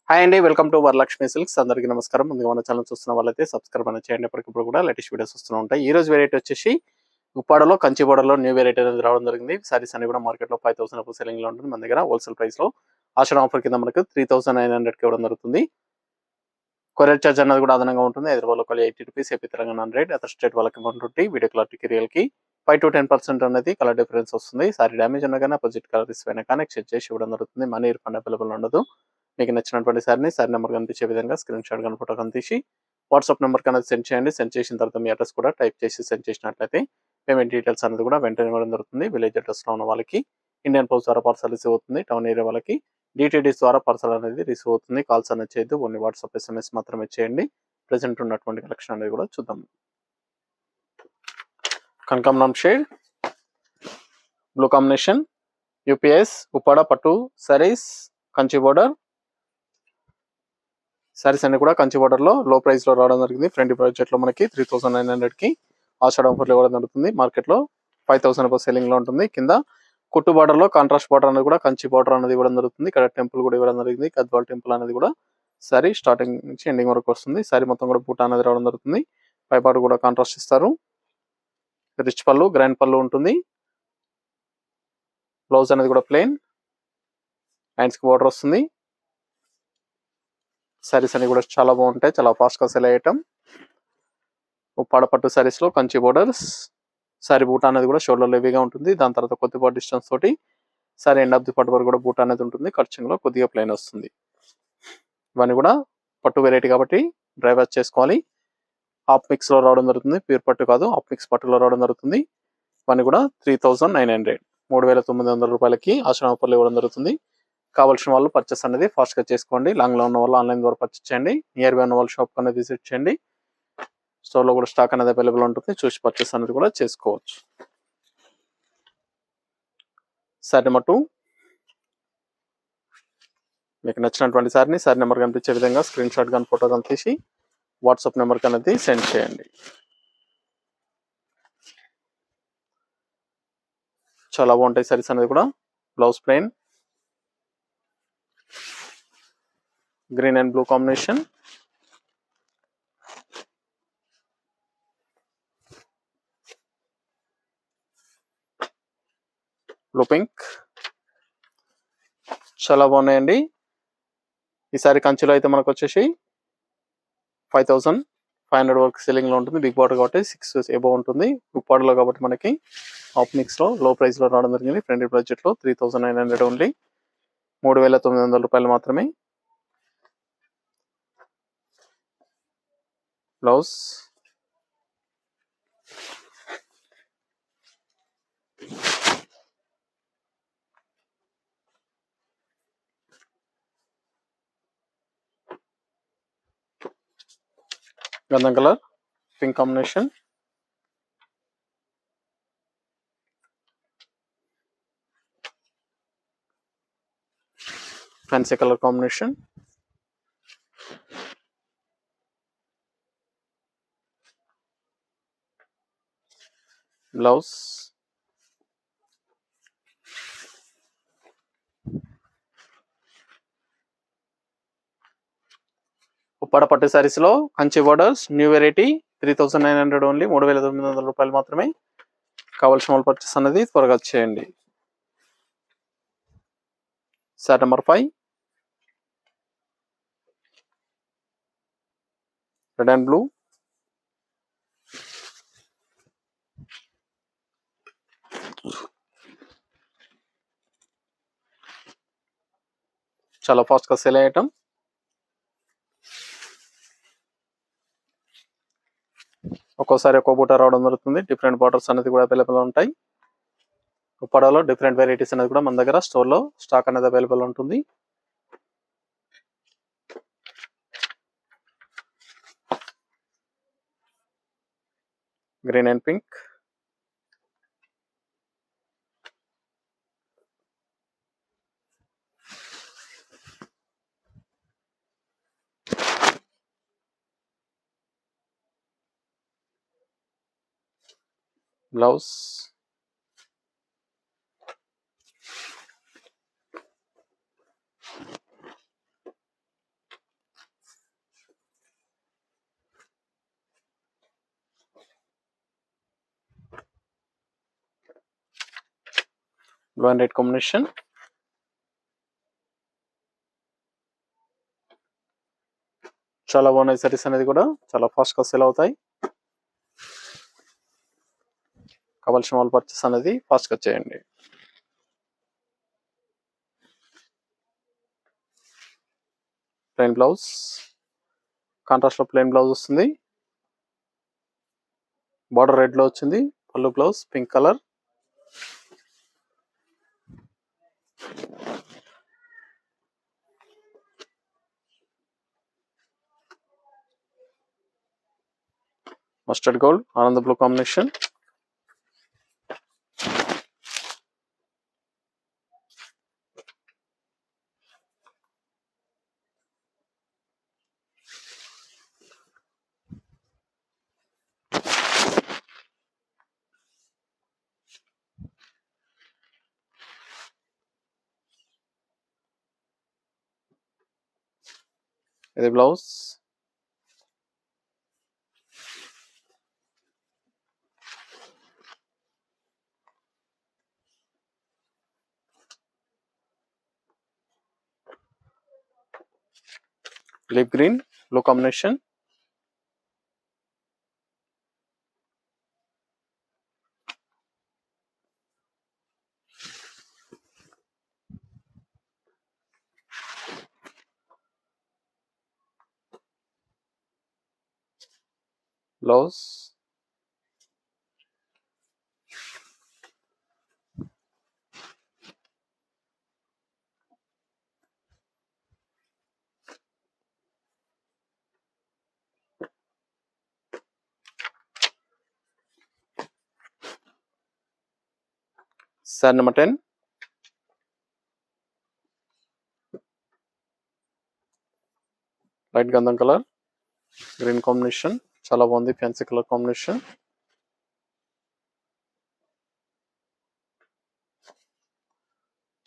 Hi అండి, welcome to Varalakshmi silks. అందరికీ నమస్కారం. ముందుగా మన ఛానల్ చూస్తున్న వాళ్ళైతే సబ్స్క్రైబ్ అనేది చేయండి. ఎప్పటికప్పుడు కూడా లేటెస్ట్ వీడియోస్ వస్తూ ఉంటాయి. ఈ రోజు వెరైటీ వచ్చేసి ఉప్పాడలో కంచి బోర్డర్లో న్యూ వెరైటీ అనేది రావడం జరిగింది. సారీస్ అన్ని కూడా మార్కెట్లో 5,000 అప్పుడు సెల్లింగ్ లో ఉంటుంది. మన దగ్గర హోల్సేల్ ప్రైస్ లో ఆషాఢ ఆఫర్ కింద మనకు 3,900 కి ఇవ్వడం జరుగుతుంది. కొరియర్ చార్జ్ అనేది కూడా అదనంగా ఉంటుంది. హైదరాబాద్ లో 80 rupees, AP Telangana 100, other state వాళ్ళకి 120, వీడియో క్లారిటీకి రియల్ కి 5 to 10% అనేది కలర్ డిఫరెన్స్ వస్తుంది. సారీ డ్యామేజ్ ఉన్నా కానీ అపోజిట్ కలర్ ఇస్పైన కానీ ఎక్స్చేంజ్ చేసి ఇవ్వడం జరుగుతుంది. మనీ రిఫండ్ అవైలబుల్ ఉండదు. మీకు నచ్చినటువంటి సారీని సారీ నెంబర్ కనిపించే విధంగా స్క్రీన్ షాట్ కానీ ఫోటో కనిపించి వాట్సాప్ నెంబర్ కన్నా సెండ్ చేయండి. సెండ్ చేసిన తర్వాత మీ అడ్రస్ కూడా టైప్ చేసి సెండ్ చేసినట్లయితే పేమెంట్ డీటెయిల్స్ అనేది కూడా వెంటనే ఇవ్వడం జరుగుతుంది. విలేజ్ అడ్రస్లో ఉన్న వాళ్ళకి ఇండియన్ పోస్ట్ ద్వారా పార్సల్ రిసీవ్ అవుతుంది. టౌన్ ఏరియా వాళ్ళకి డిటిడిస్ ద్వారా పార్సల్ అనేది రిసీవ్ అవుతుంది. కాల్స్ అనేది చేయొద్దు, ఓన్లీ వాట్సాప్ ఎస్ఎంఎస్ మాత్రమే చేయండి. ప్రెసెంట్ ఉన్నటువంటి కలెక్షన్ అనేది కూడా చూద్దాం. కనకాంబరం shade, blue combination, UPS Uppada పట్టు సారీస్, కంచి బోర్డర్ సారీస్ అన్ని కూడా కంచి బోర్డర్ లో లో ప్రైస్ లో రావడం జరిగింది. ఫ్రంట్ బడ్జెట్ లో మనకి 3,900 కి ఆషాఢ ఆఫర్ లో ఇవ్వడం జరుగుతుంది. మార్కెట్ లో 5,000 సెల్లింగ్ లో ఉంటుంది. కింద కుట్టు బార్డర్ లో కాంట్రాస్ట్ బార్డర్ అనేది కూడా కంచి బార్డర్ అనేది ఇవ్వడం జరుగుతుంది. ఇక్కడ టెంపుల్ కూడా ఇవ్వడం జరిగింది. గద్వాల్ టెంపుల్ అనేది కూడా సారీ స్టార్టింగ్ నుంచి ఎండింగ్ వరకు వస్తుంది. సారీ మొత్తం కూడా బూటా అనేది రావడం జరుగుతుంది. పై పార్ట్ కూడా కాంట్రాస్ట్ ఇస్తారు. రిచ్ పళ్ళు, గ్రాండ్ పళ్ళు ఉంటుంది. బ్లౌజ్ అనేది కూడా ప్లెయిన్, హ్యాండ్స్ కి బార్డర్ వస్తుంది. సారీస్ అన్ని కూడా చాలా బాగుంటాయి, చాలా ఫాస్ట్ గా సెల్ అయ్యటం. ఉప్పాడ పట్టు సారీస్ లో కంచి బోర్డర్స్, సారీ బూటా అనేది కూడా షోల్డర్ హెవీగా ఉంటుంది. దాని తర్వాత కొద్దిపాటి డిస్టెన్స్ తోటి సారీ ఎండ్ ఆఫ్ ది పట్టు వరకు కూడా బూటా అనేది ఉంటుంది. ఖర్చింగ్ లో కొద్దిగా ప్లెయిన్ వస్తుంది. ఇవన్నీ కూడా పట్టు వెరైటీ కాబట్టి డ్రై వాష్ చేసుకోవాలి. హాఫ్ మిక్స్ లో రావడం జరుగుతుంది. ప్యూర్ పట్టు కాదు, హాఫ్ మిక్స్ పట్టులో రావడం జరుగుతుంది. ఇవన్నీ కూడా 3,900, 3,900 రూపాయలకి ఆషాఢ ఆఫర్లు ఇవ్వడం జరుగుతుంది. కావాల్సిన వాళ్ళు పర్చేస్ అనేది ఫాస్ట్ గా చేసుకోండి. లాంగ్ లో ఉన్న వాళ్ళు ఆన్లైన్ ద్వారా పర్చేస్ చేయండి. నియర్ బై ఉన్న వాళ్ళు షాప్ అనేది విజిట్ చేయండి. స్టోర్ లో కూడా స్టాక్ అనేది అవైలబుల్ ఉంటుంది. చూసి పర్చేస్ అనేది కూడా చేసుకోవచ్చు. సారీ నెంబర్ 2, మీకు నచ్చినటువంటి సారీని సారీ నెంబర్ కనిపించే విధంగా స్క్రీన్ షాట్ కానీ ఫోటో కానీ తీసి వాట్సాప్ నెంబర్ అనేది సెండ్ చేయండి. చాలా బాగుంటాయి సారీస్ అనేది కూడా. Blouse plain, green and blue combination, blue pink, చాలా బాగున్నాయండి. ఈసారి కంచిలో అయితే మనకు వచ్చేసి 5,500 వరకు సెల్లింగ్ లో ఉంటుంది. బిగ్ బార్డర్ కాబట్టి 6 ఎబో ఉంటుంది. ఉప్పాడలో కాబట్టి మనకి హాఫ్ మిక్స్ లో లో ప్రైస్ లో రావడం జరిగింది. ఫ్రంట్ బడ్జెట్ లో 3,900 ఓన్లీ, 3,900 రూపాయలు మాత్రమే. బ్లౌజ్ గంధం colour, pink combination, fancy colour combination, blouse Uppada పట్టు సారీస్ లో Kanchi borders new variety 3,900 only, 3,900 రూపాయలు మాత్రమే. కావాల్సిన వాళ్ళు పర్చేస్ అనేది త్వరగా చేయండి. Sorry number 5, red and blue, చాలా ఫాస్ట్ గా సేల్ అయ్యటం. ఒక్కోసారి ఒక్కో బూట రావడం జరుగుతుంది. డిఫరెంట్ బార్డర్స్ అనేది కూడా అవైలబుల్ ఉంటాయి. ఉప్పాడలో డిఫరెంట్ వెరైటీస్ అనేది కూడా మన దగ్గర స్టోర్ లో స్టాక్ అనేది అవైలబుల్ ఉంటుంది. Green and pink, blouse blue and red combination. చాలా బాగున్నాయి సారీస్ అనేది కూడా చాలా ఫాస్ట్ గా సేల్ అవుతాయి. కావాల్సిన వాళ్ళు పర్చేస్ అనేది ఫాస్ట్ గా చేయండి. ప్లెయిన్ బ్లౌజ్, కాంట్రాస్ట్ లో ప్లెయిన్ బ్లౌజ్ వస్తుంది. బార్డర్ రెడ్ లో వచ్చింది. పళ్ళు blouse pink colour. Mustard gold ఆనంద బ్లూ కాంబినేషన్. ఇది blouse. Lip green blue combination. Blouse. Sorry number 10. Light గంధం కలర్ గ్రీన్ కాంబినేషన్. చాలా బాగుంది ఫ్యాన్సీ కలర్ కాంబినేషన్.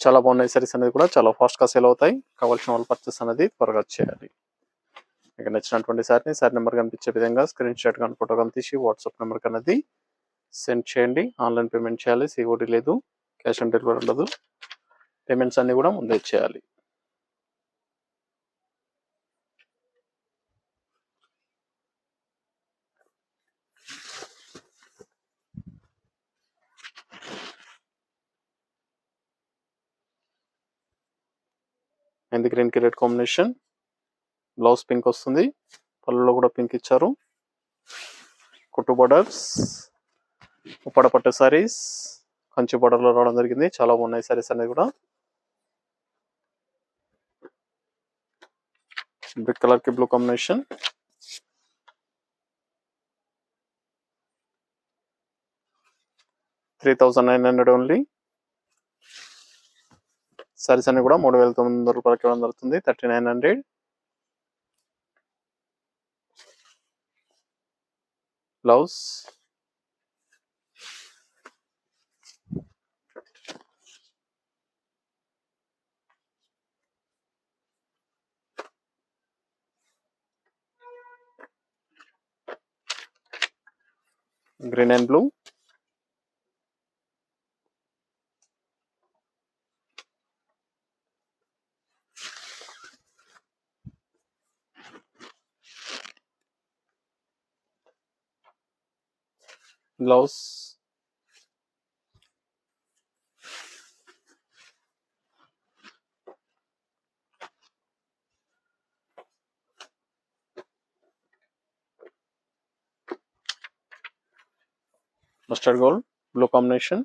చాలా బాగున్నాయి సారీస్ అనేది కూడా చాలా ఫాస్ట్ గా సేల్ అవుతాయి. కావాల్సిన వాళ్ళు పర్చేస్ అనేది త్వరగా చేయాలి. మీకు నచ్చినటువంటి సారీ నెంబర్ కనిపించే విధంగా స్క్రీన్ షాట్ కానీ ఫోటో కానీ తీసి వాట్సాప్ నెంబర్ అనేది సెండ్ చేయండి. ఆన్లైన్ పేమెంట్ చేయాలి. సిఓడి లేదు, క్యాష్ ఆన్ డెలివరీ ఉండదు. పేమెంట్స్ అన్ని కూడా ముందే చేయాలి. మెంతి గ్రీన్ కి రెడ్ కాంబినేషన్. బ్లౌజ్ పింక్ వస్తుంది. పళ్ళులో కూడా పింక్ ఇచ్చారు. కుట్టు బోర్డర్స్, ఉప్పడ పట్టు సారీస్ కంచి బోర్డర్ లో రావడం జరిగింది. చాలా బాగున్నాయి సారీస్ అనేది కూడా. బ్రిక్ కలర్ కి బ్లూ కాంబినేషన్. $3,900 ఓన్లీ. సారీస్ అన్ని కూడా $3,900 ఇవ్వడం జరుగుతుంది. 3900. Blouse. Green and blue. Blouse. Mustard gold blue combination.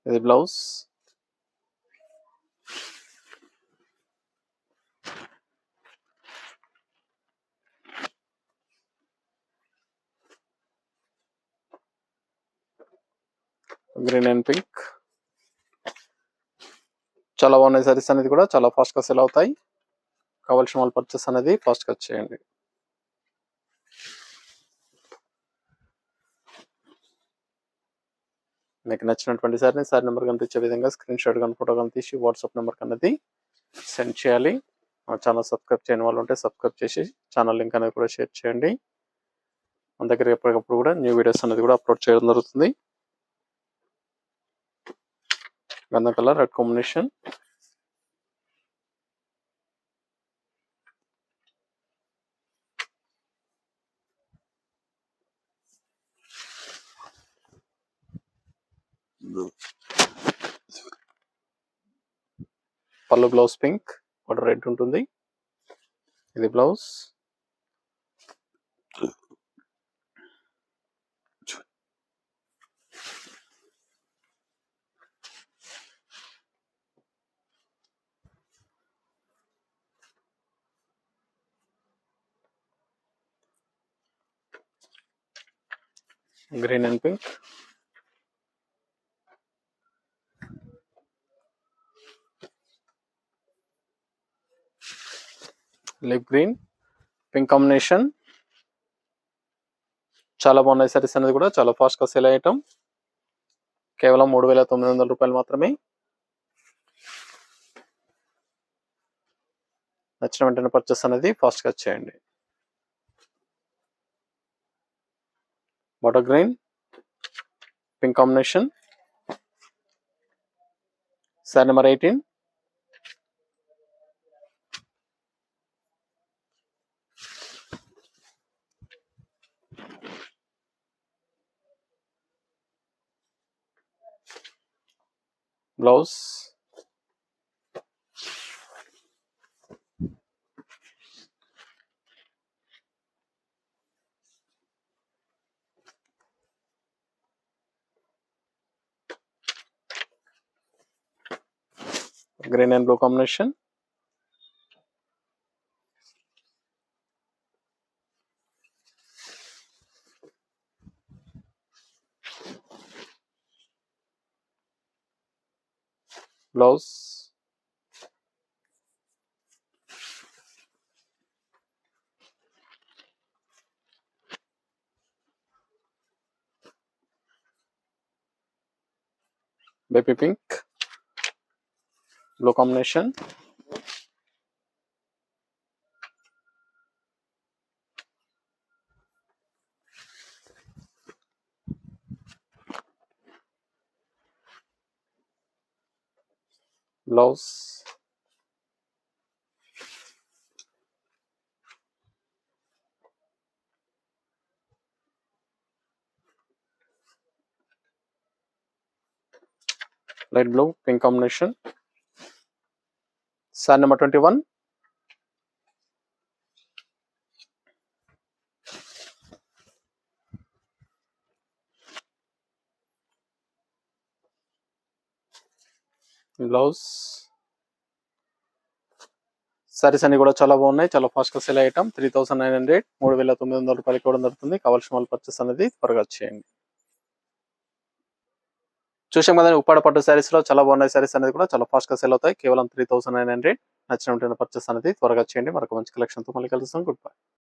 ఇది బ్లౌజ్. Green and pink. చాలా బాగున్నాయి సారీస్ అనేది కూడా చాలా ఫాస్ట్ గా సేల్ అవుతాయి. కావాల్సిన వాళ్ళు పర్చేస్ అనేది ఫాస్ట్ గా చేయండి. మీకు నచ్చినటువంటి సారీ నెంబర్ కనిపించే విధంగా స్క్రీన్ షాట్ కానీ ఫోటో కానీ తీసి వాట్సాప్ నెంబర్ అనేది సెండ్ చేయాలి. మా ఛానల్ సబ్స్క్రైబ్ చేయని వాళ్ళు ఉంటే సబ్స్క్రైబ్ చేసి ఛానల్ లింక్ అనేది కూడా షేర్ చేయండి. మన దగ్గర ఎప్పటికప్పుడు కూడా న్యూ వీడియోస్ అనేది కూడా అప్లోడ్ చేయడం జరుగుతుంది. గంధం కలర్ రెడ్ కాంబినేషన్, పళ్ళు బ్లౌజ్ పింక్, బార్డర్ రెడ్ ఉంటుంది. ఇది blouse. Green and pink, lip green, pink combination. చాలా బాగున్నాయి సారీస్ అనేది కూడా చాలా ఫాస్ట్ గా సేల్ అయ్యటం. కేవలం 3,900 రూపాయలు మాత్రమే. నచ్చిన వెంటనే పర్చేస్ అనేది ఫాస్ట్ గా చేయండి. Water green, pink combination, sorry number 18. Blouse. Green and blue combination, blouse. Baby pink, blue combination, blouse. Light blue pink combination, sorry number 21. Blouse. Saris అన్ని కూడా చాలా బాగున్నాయి, చాలా ఫాస్ట్ గా సేల్ అయ్యటం. 3,900 3,900 రూపాయలకి ఇవ్వడం జరుగుతుంది. కావాల్సిన వాళ్ళు పర్చేస్ అనేది త్వరగా చేయండి. చూసాం కదా, ఉప్పాడ పట్టు సారీస్ లో చాలా బాగున్నాయి. సారీస్ అనేది కూడా చాలా ఫాస్ట్ గా సేల్ అవుతాయి. కేవలం 3,900. నచ్చిన పర్చేస్ అనేది త్వరగా చేయండి. మరొక మంచి కలెక్షన్ తో మళ్ళీ కలుస్తాం. Good bye.